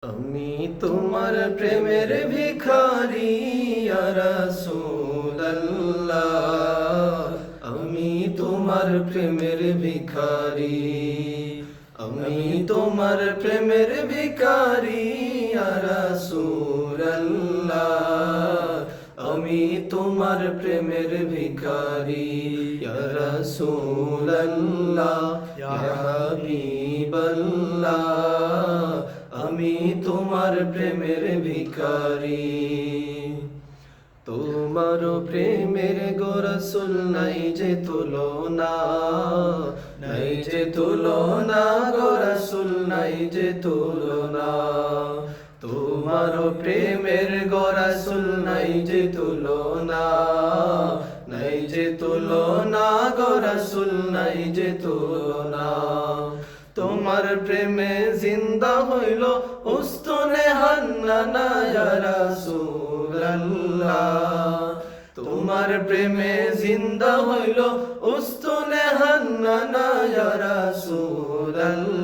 আমি তোমার প্রেমের ভিখারি ইয়া রাসূলুল্লাহ, আমি তোমার প্রেমের ভিখারি, আমি তোমার প্রেমের ভিখারি ইয়া রাসূলুল্লাহ, আমি তোমার প্রেমের ভিখারি ইয়া রাসূলুল্লাহ, ইয়া হাবিবাল্লাহ, আমি তোমার প্রেমের ভিখারি। তোমার প্রেমের গো রাসূল নাই যে তুলনা, নাই যে তুলনা গো রাসূল নাই যে তুলনা। তোমার প্রেমের গো রাসূল নাই যে তুলনা, নাই যে তুলনা গো রাসূল নাই যে তুলনা। তোমার প্রেমে জিন্দা হইল উস্তুনে হান্নানা ইয়া রাসূলুল্লাহ, তোমার প্রেমে জিন্দা হইল উস্তুনে হান্নানা ইয়া রাসূলুল্লাহ,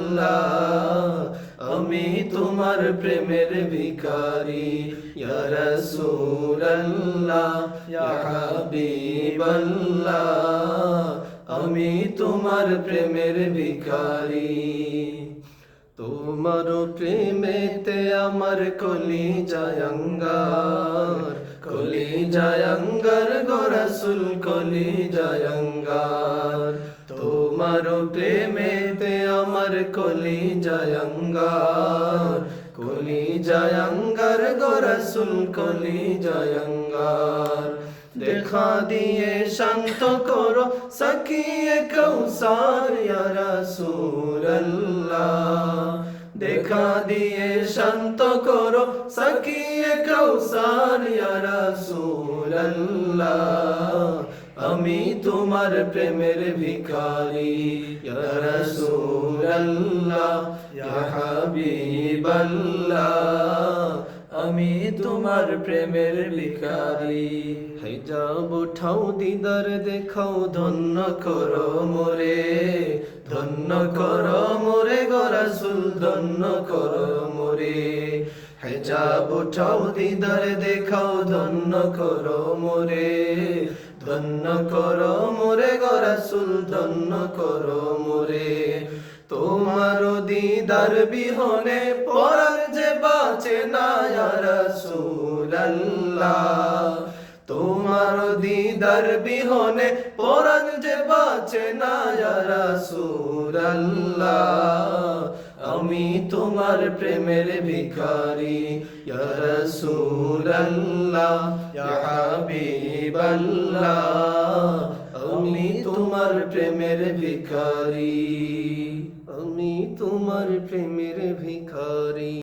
আমি তোমার প্রেমের ভিখারি ইয়া রাসূলুল্লাহ, ইয়া হাবিবাল্লাহ, আমি তোমার প্রেমের ভিখারি। তোমার প্রেমেতে আমার কলিজায় অঙ্গার, কলিজায় অঙ্গার গো রাসূল কলিজায় অঙ্গার। তোমার প্রেমেতে আমার কলিজায় অঙ্গার, কলিজায় অঙ্গার গো রাসূল কলিজায় অঙ্গার। দেখা দিয়ে শান্ত করো সাকিয়ে কৌসার ইয়া রাসূলুল্লাহ, দেখা দিয়ে শান্ত করো সাকিয়ে কৌসার ইয়া রাসূলুল্লাহ, আমি তোমার প্রেমের ভিখারি ইয়া রাসূলুল্লাহ, ইয়া হাবিবাল্লাহ, আমি তোমার প্রেমের ভিখারি। হিজাব উঠাও দিদার দেখাও ধন্য করো মোরে, ধন্য করো মোরে গো রাসূল ধন্য করো মোরে। হিজাব উঠাও দিদার দেখাও ধন্য করো মোরে, ধন্য করো মোরে গো রাসূল ধন্য করো মোরে। তোমার দিদার বিহনে পরাণ যে বাঁচে না ইয়া রাসূলুল্লাহ, তোমার দিদার বিহনে পরাণ যে বাঁচে না ইয়া রাসূলুল্লাহ, আমি তোমার প্রেমের ভিখারি ইয়া রাসূলুল্লাহ, ইয়া হাবিবাল্লাহ, আমি তোমার প্রেমের ভিখারি, আমি তোমার প্রেমের ভিখারি।